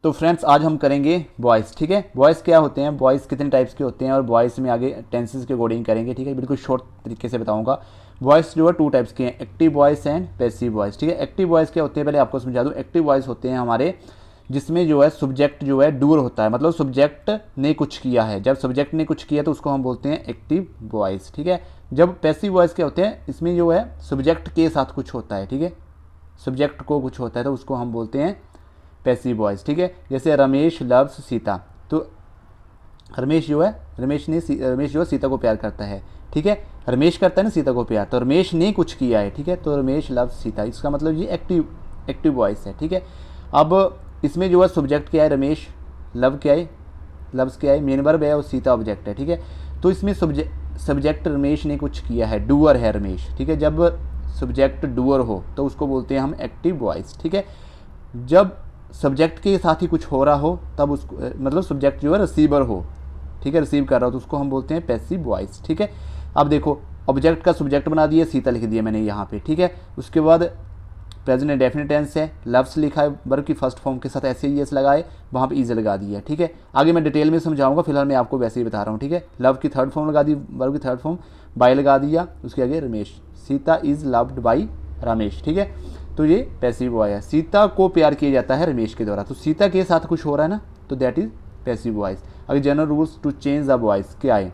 तो फ्रेंड्स आज हम करेंगे वॉइस। ठीक है, वॉइस क्या होते हैं, वॉइस कितने टाइप्स के होते हैं और वॉइस में आगे टेंसेस के अकॉर्डिंग करेंगे। ठीक है, बिल्कुल शॉर्ट तरीके से बताऊंगा। वॉइस जो है टू टाइप्स के हैं, active voice and passive voice. ठीक है, एक्टिव वॉइस क्या होते हैं पहले आपको समझा दूं। एक्टिव वॉइस होते हैं हमारे जिसमें जो है सब्जेक्ट जो है डूअर होता है, मतलब सब्जेक्ट ने कुछ किया है। जब सब्जेक्ट ने कुछ किया तो उसको हम बोलते हैं एक्टिव वॉइस। ठीक है, जब पैसिव वॉइस क्या होते हैं, इसमें जो है सब्जेक्ट के साथ कुछ होता है। ठीक है, सब्जेक्ट को कुछ होता है तो उसको हम बोलते हैं पैसिव वॉइस। ठीक है, जैसे रमेश लव्स सीता, तो रमेश जो है रमेश जो है सीता को प्यार करता है। ठीक है, रमेश करता है ना सीता को प्यार, तो रमेश ने कुछ किया है। ठीक है, तो रमेश लव्स सीता, इसका मतलब ये एक्टिव वॉइस है। ठीक है, अब इसमें जो है सब्जेक्ट क्या है रमेश, लव क्या है, लव्स क्या है मेन वर्ब है और सीता ऑब्जेक्ट है। ठीक है, तो इसमें सब्जेक्ट रमेश ने कुछ किया है, डूअर है रमेश। ठीक है, जब सब्जेक्ट डूअर हो तो उसको बोलते हैं हम एक्टिव वॉइस। ठीक है, जब सब्जेक्ट के साथ ही कुछ हो रहा हो तब उसको मतलब सब्जेक्ट जो है रिसीवर हो, ठीक है, रिसीव कर रहा हो, तो उसको हम बोलते हैं पैसिव वॉइस। ठीक है, अब देखो ऑब्जेक्ट का सब्जेक्ट बना दिया, सीता लिख दिया मैंने यहाँ पे। ठीक है, उसके बाद प्रेजेंट इंडेफिनिट टेंस है, लव्स लिखा है, वर्ब की फर्स्ट फॉर्म के साथ ऐसे ही एस लगाए, वहाँ पे इज लगा दिया। ठीक है, आगे मैं डिटेल में समझाऊंगा, फिलहाल मैं आपको वैसे ही बता रहा हूँ। ठीक है, लव की थर्ड फॉर्म लगा दी, वर्ब की थर्ड फॉर्म बाय लगा दिया, उसके आगे Ramesh, Sita is loved by Ramesh. ठीक है, तो ये पैसिव वॉइस है, सीता को प्यार किया जाता है रमेश के द्वारा, तो सीता के साथ कुछ हो रहा है ना, तो दैट इज पैसिव वॉइस। अगर general rules to change the voice क्या है,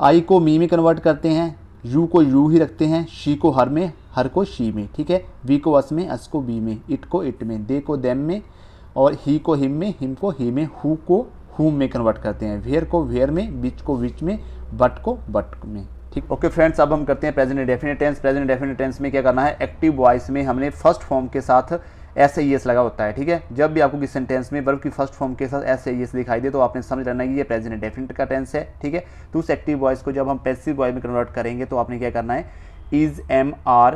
आई को मी में कन्वर्ट करते हैं, यू को यू ही रखते हैं, शी को हर में, हर को शी में। ठीक है, वी को अस में, अस को बी में, इट को इट में, दे को देम में, और ही को हिम में, हिम को ही में, हु को हुम में कन्वर्ट करते हैं, वेयर को वेयर में, विच को विच में, बट को बट में। ठीक, ओके फ्रेंड्स, अब हम करते हैं present indefinite tense. Present indefinite tense में क्या करना है, एक्टिव वॉइस में हमने फर्स्ट फॉर्म के साथ एस आई एस लगा होता है। ठीक है, जब भी आपको किसी सेंटेंस में वर्ब की फर्स्ट फॉर्म के साथ एस आई एस दिखाई दे तो आपने समझ लेना है कि ये प्रेजेंट इंडेफिनिट का टेंस है। ठीक है, तो उस एक्टिव वॉइस को जब हम पैसिव वॉइस में कन्वर्ट करेंगे तो आपने क्या करना है, is am are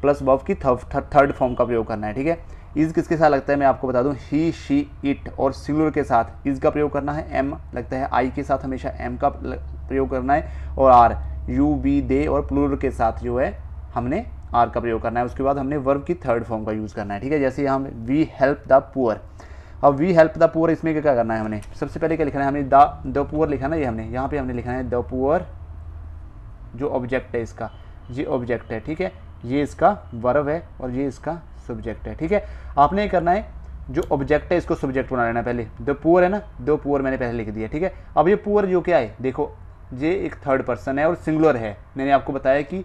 plus verb की थर्ड फॉर्म का प्रयोग करना है। ठीक है, इज किसके साथ लगता है मैं आपको बता दूं, ही शी इट, और सिंगुलर के साथ इज का प्रयोग करना है, एम लगता है आई के साथ हमेशा एम का प्रयोग करना है, और आर यू बी दे और प्लूरल के साथ जो है हमने आर का प्रयोग करना है। उसके बाद हमने वर्ब की थर्ड फॉर्म का यूज़ करना है। ठीक है, जैसे हम वी हेल्प द पुअर, अब वी हेल्प द पुअर इसमें क्या करना है, हमने सबसे पहले क्या लिखना है, हमने द पुअर लिखा ना, ये हमने यहाँ पे हमने लिखा है द पुअर, जो ऑब्जेक्ट है इसका, ये ऑब्जेक्ट है। ठीक है, ये इसका वर्ब है और ये इसका सब्जेक्ट है। ठीक है, आपने ये करना है जो ऑब्जेक्ट है इसको सब्जेक्ट बना लेना, पहले द पुअर है ना, द पुअर मैंने पहले लिख दिया। ठीक है, अब ये पुअर जो क्या है, देखो ये एक थर्ड पर्सन है और सिंगुलर है। मैंने आपको बताया कि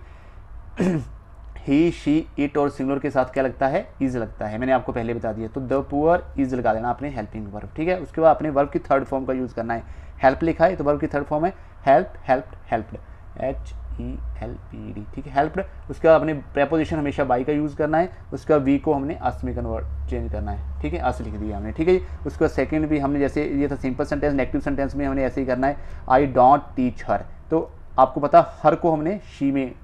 ही शी इट और सिंगुलर के साथ क्या लगता है, इज लगता है, मैंने आपको पहले बता दिया। तो द पुअर इज लगा देना आपने हेल्पिंग वर्ब। ठीक है, उसके बाद आपने वर्ब की थर्ड फॉर्म का यूज़ करना है, हेल्प लिखा है तो वर्ब की थर्ड फॉर्म है हेल्प, हेल्प्ड, हेल्प्ड, HELPED। ठीक है, हेल्प्ड। उसके बाद अपने प्रेपोजिशन हमेशा बाई का यूज़ करना है, उसके बाद वी को हमने अस में कन्वर्ट चेंज करना है। ठीक है, अस लिख दिया हमने। ठीक है, उसके बाद सेकंड भी हमने, जैसे ये था सिंपल सेंटेंस, नेगेटिव सेंटेंस में हमने ऐसे ही करना है, आई डोंट टीच हर, तो आपको पता हर को हमने शी में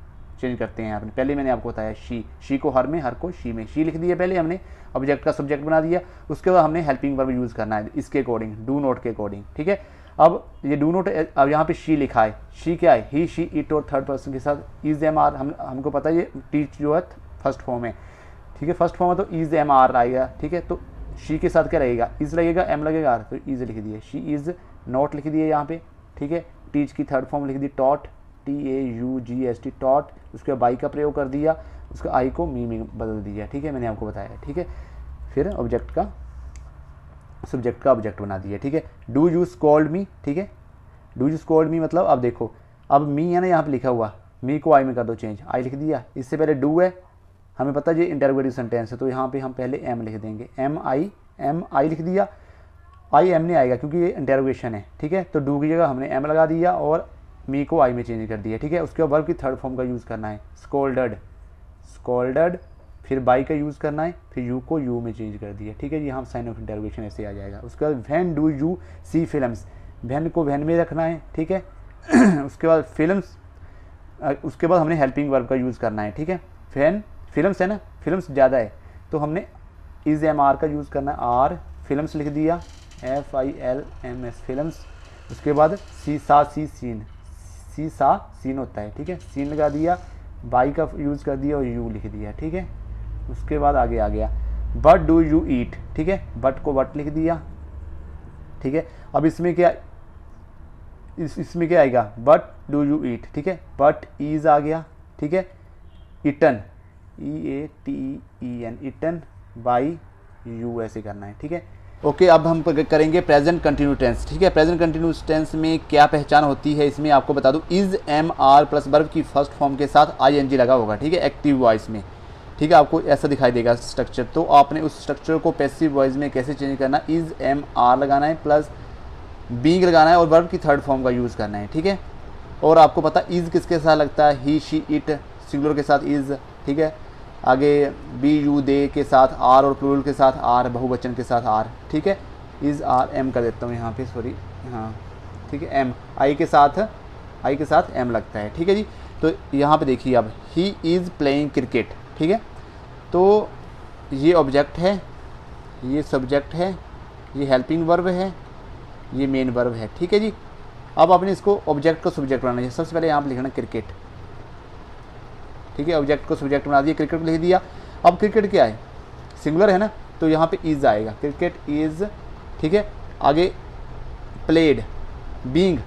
चेंज करते हैं आपने, पहले मैंने आपको बताया शी को हर में, हर को शी में, शी लिख दिया पहले हमने, ऑब्जेक्ट का सब्जेक्ट बना दिया। उसके बाद हमने हेल्पिंग वर्ब यूज़ करना है इसके अकॉर्डिंग, डू नॉट के अकॉर्डिंग। ठीक है, अब ये डू नॉट, अब यहाँ पे शी लिखा है, शी क्या है, ही शी इट और थर्ड पर्सन के साथ इज एम आर, हमको पता है ये टीच जो है फर्स्ट फॉर्म है। ठीक है, फर्स्ट फॉर्म है तो इज एम आर आएगा। ठीक है, तो शी के साथ क्या रहेगा, इज लगेगा, एम लगेगा आर, तो इज लिख दिए, शी इज नॉट लिख दिए यहाँ पे। ठीक है, टीच की थर्ड फॉर्म लिख दी टॉट, TAUGST टॉट, उसके बाद बाई का प्रयोग कर दिया, उसका आई को मी में बदल दिया। ठीक है, मैंने आपको बताया। ठीक है, फिर ऑब्जेक्ट का सब्जेक्ट का ऑब्जेक्ट बना दिया। ठीक है, डू यू स्कॉल्ड मी। ठीक है, डू यू स्कॉल्ड मी मतलब अब देखो, अब मी है ना यहाँ पे लिखा हुआ, मी को आई में कर दो चेंज, आई लिख दिया, इससे पहले डू है, हमें पता है ये इंटरोगेटिव सेंटेंस है तो यहाँ पे हम पहले एम लिख देंगे, एम आई लिख दिया, आई एम नहीं आएगा क्योंकि ये इंटरोगेशन है। ठीक है, तो डू की जगह हमने एम लगा दिया और मी को आई में चेंज कर दिया। ठीक है, उसके बाद वर्ब की थर्ड फॉर्म का यूज़ करना है, स्कोल्डेड, स्कोल्डेड, फिर बाई का यूज़ करना है, फिर यू को यू में चेंज कर दिया। ठीक है, यहाँ साइन ऑफ इंटरोगेशन ऐसे आ जाएगा। उसके बाद when do you see films, when को व्हेन में रखना है। ठीक है, उसके बाद फिल्म्स, उसके बाद हमने हेल्पिंग वर्ब का यूज़ करना है। ठीक है, व्हेन फिल्म्स है ना, फिल्म्स ज़्यादा है तो हमने इज एम आर का यूज़ करना है, आर फिल्म्स लिख दिया, FILMS फिल्म्स। उसके बाद सी सा सी सीन, सी सा सीन होता है। ठीक है, सीन लगा दिया, बाई का यूज़ कर दिया और यू लिख दिया। ठीक है, उसके बाद आगे आ गया बट डू यू ईट, ठीक है, बट को बट लिख दिया, ठीक है। अब इसमें क्या, इसमें क्या आएगा, बट डू यू ईट, ठीक है, बट ईज आ गया, ठीक है, eaten, EATEN, eaten by you, ऐसे करना है, ठीक है। ओके, अब हम करेंगे प्रेजेंट कंटिन्यू टेंस, ठीक है। प्रेजेंट कंटिन्यूस टेंस में क्या पहचान होती है, इसमें आपको बता दूं, is am are plus verb की फर्स्ट फॉर्म के साथ ING लगा होगा, ठीक है, एक्टिव वॉइस में, ठीक है। आपको ऐसा दिखाई देगा स्ट्रक्चर, तो आपने उस स्ट्रक्चर को पैसिव वॉइस में कैसे चेंज करना, इज एम आर लगाना है प्लस बीइंग लगाना है और वर्ब की थर्ड फॉर्म का यूज़ करना है, ठीक है। और आपको पता इज़ किसके साथ लगता है, ही शी इट सिंगुलर के साथ इज़, ठीक है। आगे बी यू दे के साथ आर और प्लूरल के साथ आर, बहुवचन के साथ आर, ठीक है। इज़ आर, एम कर देता हूँ यहाँ पे, सॉरी, हाँ ठीक है, एम, आई के साथ एम लगता है, ठीक है जी। तो यहाँ पे देखिए अब, ही इज़ प्लेइंग क्रिकेट, ठीक है। तो ये ऑब्जेक्ट है, ये सब्जेक्ट है, ये हेल्पिंग वर्ब है, ये मेन वर्ब है, ठीक है जी। अब आपने इसको ऑब्जेक्ट को सब्जेक्ट बनाना है। सबसे पहले यहाँ पर लिखना क्रिकेट, ठीक है, ऑब्जेक्ट को सब्जेक्ट बना दिया, क्रिकेट लिख दिया। अब क्रिकेट क्या है, सिंगुलर है ना, तो यहाँ पे इज आएगा, क्रिकेट इज, ठीक है। आगे प्लेड, बीइंग,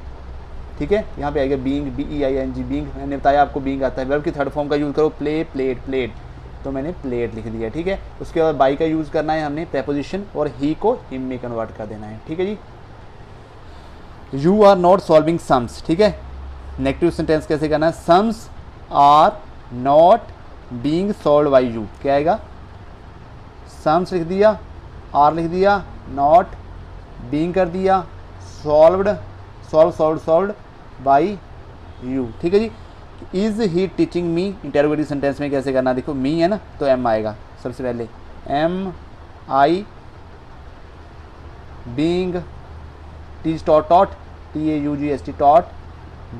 ठीक है, यहाँ पे आएगा बीइंग, BEING, बीइंग, मैंने बताया आपको बीइंग आता है। वर्ब की थर्ड फॉर्म का यूज़ करो, प्ले, प्लेड, प्लेड, तो मैंने प्लेड लिख दिया, ठीक है। उसके बाद बाई का यूज़ करना है हमने प्रेपोजिशन, और ही को हिम में कन्वर्ट कर देना है, ठीक है जी। You are not solving sums, ठीक है, नेगेटिव सेंटेंस कैसे करना है, sums are not being solved by you, क्या आएगा, सम्स लिख दिया, आर लिख दिया, नॉट बीइंग कर दिया, सॉल्व्ड, सॉल्व्ड बाई यू, ठीक है जी। Is he teaching me, interrogative sentence में कैसे करना, देखो मी है ना, तो एम आएगा सबसे पहले, am I being, teach taught, TAUGST taught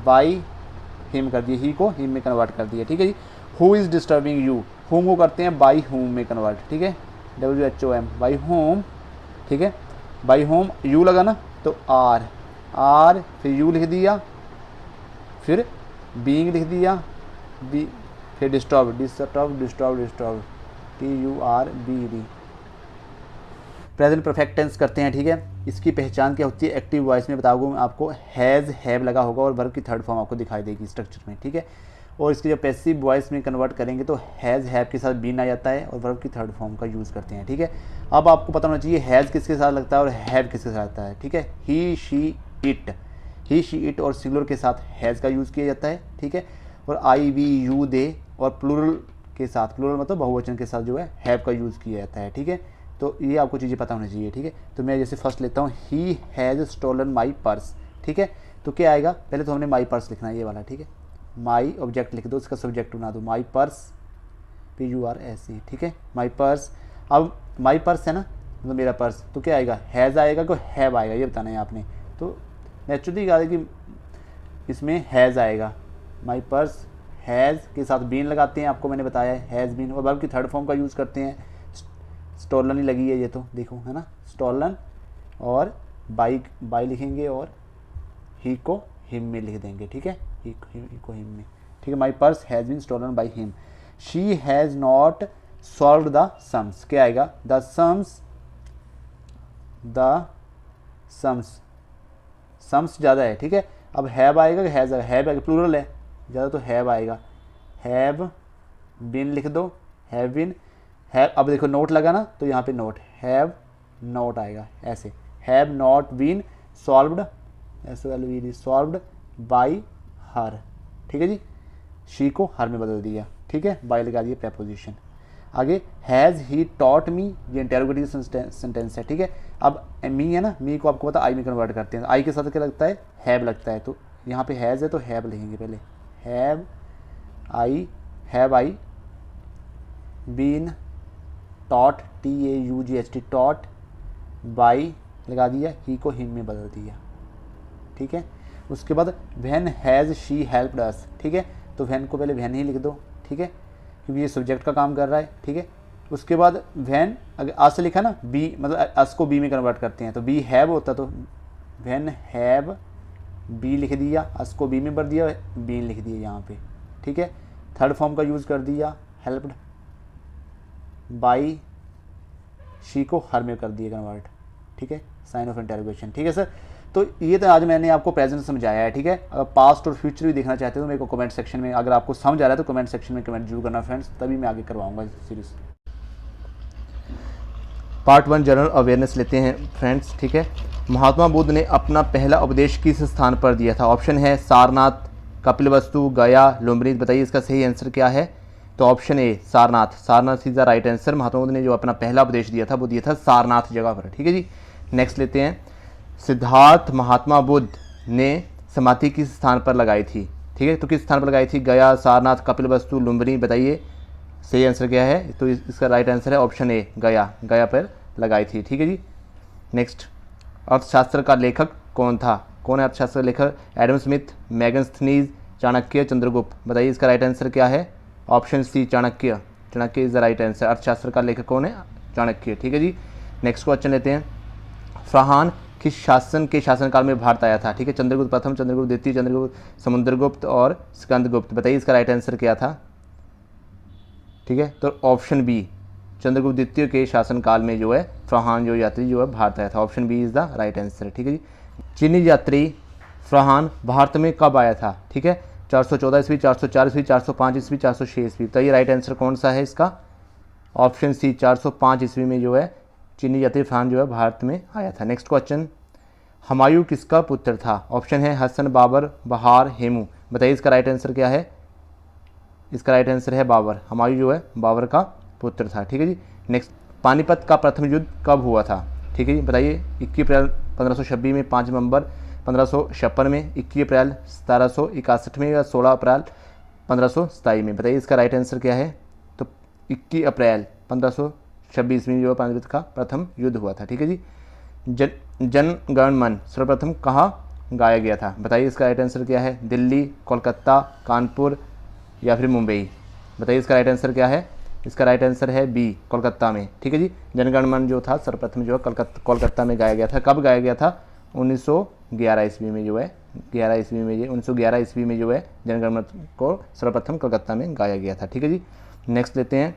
by him कर दिए, ही को हिम में कन्वर्ट कर दिया, ठीक है जी। Who is disturbing you, home को करते हैं बाई होम में कन्वर्ट, ठीक है, WHOM, बाई होम, ठीक है। बाई होम यू लगा ना, तो आर फिर यू लिख दिया, फिर बीइंग लिख दिया, बी, फिर disturb, TURBD। Present perfect tense करते हैं, ठीक है। इसकी पहचान क्या होती है, एक्टिव वॉइस में बताऊंगा मैं आपको, हैज़, हैव लगा होगा और वर्ब की थर्ड फॉर्म आपको दिखाई देगी स्ट्रक्चर में, ठीक है। और इसकी जब पैसिव वॉइस में कन्वर्ट करेंगे तो हैज़, हैव के साथ बीन आ जाता है और वर्ब की थर्ड फॉर्म का यूज़ करते हैं, ठीक है। अब आपको पता होना चाहिए हैज़ किसके साथ लगता है और हैव किसके साथ आता है, ठीक है। ही शी इट और सिंगुलर के साथ हैज़ का यूज़ किया जाता है, ठीक है। और आई वी यू दे और प्लूरल के साथ, प्लूरल मतलब बहुवचन के साथ जो है हैव का यूज़ किया जाता है, ठीक है। तो ये आपको चीज़ें पता होनी चाहिए, ठीक है। तो मैं जैसे फर्स्ट लेता हूँ, he has stolen my purse, ठीक है। तो क्या आएगा, पहले तो हमने माई पर्स लिखना है, ये वाला, ठीक है। माई ऑब्जेक्ट लिख दो, इसका सब्जेक्ट बना दो, माई पर्स, PURSE, ठीक है, माई पर्स। अब माई पर्स है ना, मतलब मेरा पर्स, तो क्या आएगा, हैज़ आएगा कि हैव आएगा, ये बताना है आपने। तो नेचुरली कहा कि इसमें हैज़ आएगा, माई पर्स, हैज़ के साथ बीन लगाते हैं, आपको मैंने बताया है, हैज़ बीन, और वर्ब की थर्ड फॉर्म का यूज़ करते हैं, स्टोलन ही लगी है ये, तो देखो है ना, स्टोलन, और बाई लिखेंगे और ही को हिम में लिख देंगे, ठीक है, ही को हिम में, ठीक है। My purse has been stolen by him. She has not solved the sums, क्या आएगा, द सम्स ज़्यादा है, ठीक है। अब हैव आएगा कि हैज़ आएगा, हैव आएगा, प्लूरल है ज़्यादा, तो हैव आएगा, हैव बिन लिख दो, हैव बिन, हैव, अब देखो नोट लगा ना, तो यहाँ पे नोट, हैव नॉट आएगा ऐसे, have not been solved, SOLVD, solved by her, ठीक है जी। शी को हर में बदल दिया, ठीक है, बाई लगा दिया प्रेपोजिशन। आगे हैज़ ही टॉट मी, ये इंटेरोगेटिव सेंटेंस है, ठीक है। अब मी है ना, मी को आपको पता आई में कन्वर्ट करते हैं, आई के साथ क्या लगता है, हैव लगता है, तो यहाँ पे हैज़ है तो हैव लिखेंगे पहले, have I been taught, TAUGST taught by लगा दिया, ही को हिम में बदल दिया, ठीक है। उसके बाद व्हेन हैज़ शी हेल्प्ड अस, ठीक है, तो व्हेन को पहले व्हेन ही लिख दो, ठीक है, क्योंकि ये सब्जेक्ट का काम कर रहा है, ठीक है। उसके बाद व्हेन, अगर अस से लिखा ना, बी मतलब अस को बी में कन्वर्ट करते हैं, तो बी हैव होता, तो व्हेन हैव बी लिख दिया, अस को बी में भर दिया, बी लिख दिया यहाँ पे, ठीक है। थर्ड फॉर्म का यूज़ कर दिया, हेल्प्ड बाई शी को हर में कर दिए कन्वर्ट, ठीक है, साइन ऑफ इंटरोगेशन, ठीक है सर। तो ये तो आज मैंने आपको प्रेजेंट समझाया है, ठीक है। अगर पास्ट और फ्यूचर भी देखना चाहते हो तो मेरे को कमेंट सेक्शन में, अगर आपको समझ आ रहा है तो कमेंट सेक्शन में कमेंट जरूर करना फ्रेंड्स, तभी मैं आगे करवाऊंगा इस सीरीज़। पार्ट 1 जनरल अवेयरनेस लेते हैं फ्रेंड्स, ठीक है। महात्मा बुद्ध ने अपना पहला उपदेश किस स्थान पर दिया था? ऑप्शन है सारनाथ, कपिलवस्तु, गया, लुम्बिनी। बताइए इसका सही आंसर क्या है? तो option A Sarnath, Sarnath is the right answer. Mahatma Buddha ने जो अपना पहला उपदेश दिया था वो दिया था सारनाथ जगह पर, ठीक है जी। नेक्स्ट लेते हैं, सिद्धार्थ महात्मा बुद्ध ने समाधि किस स्थान पर लगाई थी? ठीक है, तो किस स्थान पर लगाई थी? गया, सारनाथ, कपिलवस्तु, लुम्बिनी। बताइए सही आंसर क्या है? तो इसका राइट आंसर है ऑप्शन ए गया, गया पर लगाई थी, ठीक है जी। नेक्स्ट, अर्थशास्त्र का लेखक कौन था? कौन है अर्थशास्त्र का लेखक? Adam Smith, Megasthenes, Chanakya, Chandragupta. बताइए इसका राइट आंसर क्या है? Option C Chanakya, Chanakya is the right answer. Arthashastra का लेखक कौन है? चाणक्य, ठीक है जी। नेक्स्ट क्वेश्चन लेते हैं, फरहान किस शासन के शासनकाल में भारत आया था? ठीक है, चंद्रगुप्त प्रथम, चंद्रगुप्त द्वितीय, चंद्रगुप्त समुद्रगुप्त और स्कंदगुप्त। बताइए इसका राइट आंसर क्या था? ठीक है, तो ऑप्शन बी चंद्रगुप्त द्वितीय के शासनकाल में जो है फरहान जो यात्री जो है भारत आया था। Option B is the right answer, ठीक है जी। चीनी यात्री फरहान भारत में कब आया था? ठीक है, 414 ईस्वी, 404 ईस्वी, 405 ईस्वी, 406 ईस्वी। तो ये राइट आंसर कौन सा है इसका? ऑप्शन सी 405 ईस्वी में जो है चीनी यात्री फरहान जो है भारत में आया था। नेक्स्ट क्वेश्चन, हुमायूं किसका पुत्र था? ऑप्शन है हसन, बाबर, बहार, हेमू। बताइए इसका राइट आंसर क्या है? इसका राइट आंसर है बाबर। हुमायूं जो है बाबर का पुत्र था, ठीक है जी। नेक्स्ट, पानीपत का प्रथम युद्ध कब हुआ था? ठीक है जी, बताइए 21 अप्रैल 1526 में, 5 नवंबर 1556 में, 21 अप्रैल 1761 में या 16 अप्रैल 1527 में। बताइए इसका राइट आंसर क्या है? तो 21 अप्रैल 1526 में जो पानीपत का प्रथम युद्ध हुआ था, ठीक है जी। जन गण मन सर्वप्रथम कहाँ गाया गया था? बताइए इसका राइट आंसर क्या है? दिल्ली, कोलकाता, कानपुर या फिर मुंबई। बताइए इसका राइट आंसर क्या है? इसका राइट आंसर है बी कोलकाता में, ठीक है जी। जनगण मन जो था सर्वप्रथम जो है कोलकाता में गाया गया था। कब गाया गया था? 1911 ईस्वी में जो है 11 ईस्वी में, 1911 ईस्वी में जो है जनगण मन को सर्वप्रथम कोलकाता में गाया गया था, ठीक है जी। नेक्स्ट लेते हैं,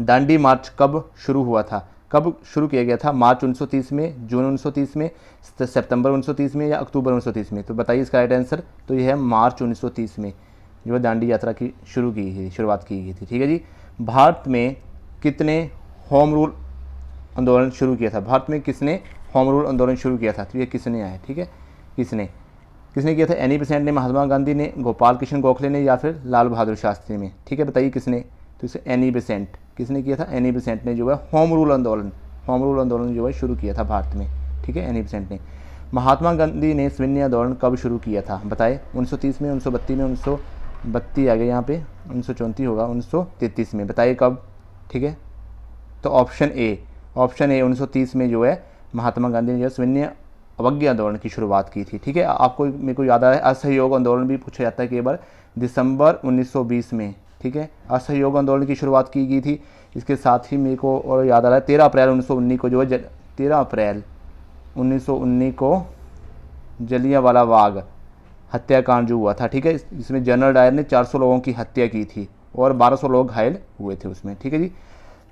दांडी मार्च कब शुरू हुआ था? कब शुरू किया गया था? मार्च 1930 में, जून 1930 में, सितंबर 1930 में या अक्टूबर 1930 में? तो बताइए इसका राइट आंसर। तो यह है मार्च 1930 में जो है दांडी यात्रा की शुरुआत की गई थी, ठीक है जी। भारत में कितने होम रूल आंदोलन शुरू किया था? भारत में किसने होम रूल आंदोलन शुरू किया था? तो ये किसने आया, ठीक है, किसने किया था? एनी बेसेंट ने, महात्मा गांधी ने, गोपाल कृष्ण गोखले ने या फिर लाल बहादुर शास्त्री ने? ठीक है, बताइए किसने? तो इसे एनी बेसेंट, किसने किया था? एनी बेसेंट ने जो है होम रूल आंदोलन जो है शुरू किया था भारत में, ठीक है, एनी बेसेंट ने। महात्मा गांधी ने सविनय आंदोलन कब शुरू किया था? बताए 1930 में, 1932 में, 1932 आ गया यहाँ पे, 1934 होगा, 1933 में। बताइए कब? ठीक है, तो ऑप्शन ए 1930 में जो है महात्मा गांधी ने जो सविनय अवज्ञा आंदोलन की शुरुआत की थी, ठीक है। आपको मेरे को याद आ रहा है असहयोग आंदोलन भी पूछा जाता है कई बार, दिसंबर 1920 में, ठीक है, असहयोग आंदोलन की शुरुआत की गई थी। इसके साथ ही मेरे को और याद आ रहा है 13 अप्रैल 1919 को जो है 13 अप्रैल 1919 को जलियांवाला बाग हत्याकांड जो हुआ था, ठीक है, इसमें जनरल डायर ने 400 लोगों की हत्या की थी और 1200 लोग घायल हुए थे उसमें, ठीक है जी।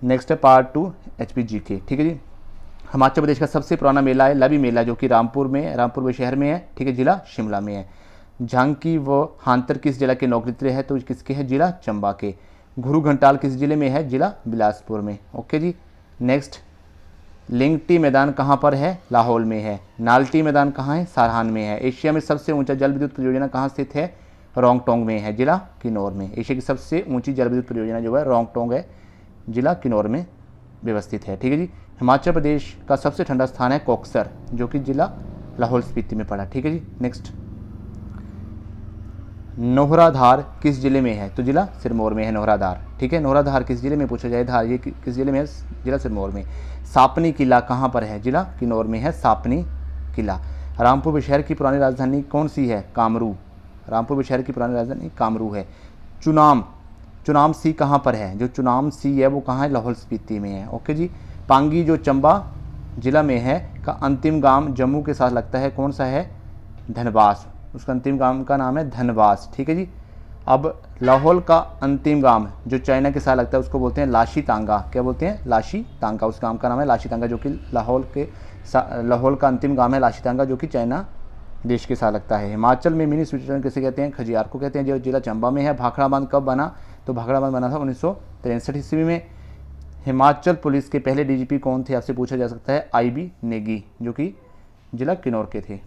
नेक्स्ट है पार्ट 2 HPGK, ठीक है जी। हिमाचल प्रदेश का सबसे पुराना मेला है लवी मेला, जो कि रामपुर शहर में है, ठीक है, जिला शिमला में है। झांकी व हांतर किस जिला के लोकनृत्य है? तो किसके है? जिला चंबा के। घुरु घंटाल किस जिले में है? जिला बिलासपुर में, ओके जी। नेक्स्ट, लिंगटी मैदान कहाँ पर है? लाहौल में है। नालटी मैदान कहाँ है? सारहान में है। एशिया में सबसे ऊंचा जल विद्युत परियोजना कहाँ स्थित है? रोंगटोंग में है, जिला किन्नौर में। एशिया की सबसे ऊंची जल विद्युत परियोजना जो है रोंगटोंग है, जिला किन्नौर में व्यवस्थित है, ठीक है जी। हिमाचल प्रदेश का सबसे ठंडा स्थान है कोकसर, जो कि जिला लाहौल स्पीति में पड़ा, ठीक है जी। नेक्स्ट, नोहराधार किस जिले में है? तो जिला सिरमौर में है नोहराधार, ठीक है। नोहराधार किस जिले में पूछा जाए? धार ये किस जिले में है? जिला सिरमौर में। सापनी किला कहाँ पर है? जिला किन्नौर में है सापनी किला। रामपुर बुशहर की पुरानी राजधानी कौन सी है? कामरू। रामपुर बुशहर की पुरानी राजधानी कामरू है। चुनाम सी कहाँ पर है? जो चुनाम सी है वो कहाँ है? लाहौल स्पीति में है, ओके जी। पांगी जो चंबा जिला में है का अंतिम गांव जम्मू के साथ लगता है, कौन सा है? धनबास। उसका अंतिम गांव का नाम है धनबास, ठीक है जी। अब लाहौल का अंतिम गांव जो चाइना के साथ लगता है उसको बोलते हैं लाशी तांगा। क्या बोलते हैं? लाशी तांगा। उस गांव का नाम है लाशी तांगा, जो कि लाहौल का अंतिम गांव है लाशी तांगा, जो कि चाइना देश के साथ लगता है। हिमाचल में मिनी स्विट्जरलैंड किसे कहते हैं? खजियार को कहते हैं, जो जिला चंबा में है। भाखड़ा बांध कब बना? तो भाखड़ा बांध बना था 1963 ईस्वी में। हिमाचल पुलिस के पहले डीजीपी कौन थे? आपसे पूछा जा सकता है। IB नेगी, जो कि जिला किन्नौर के थे।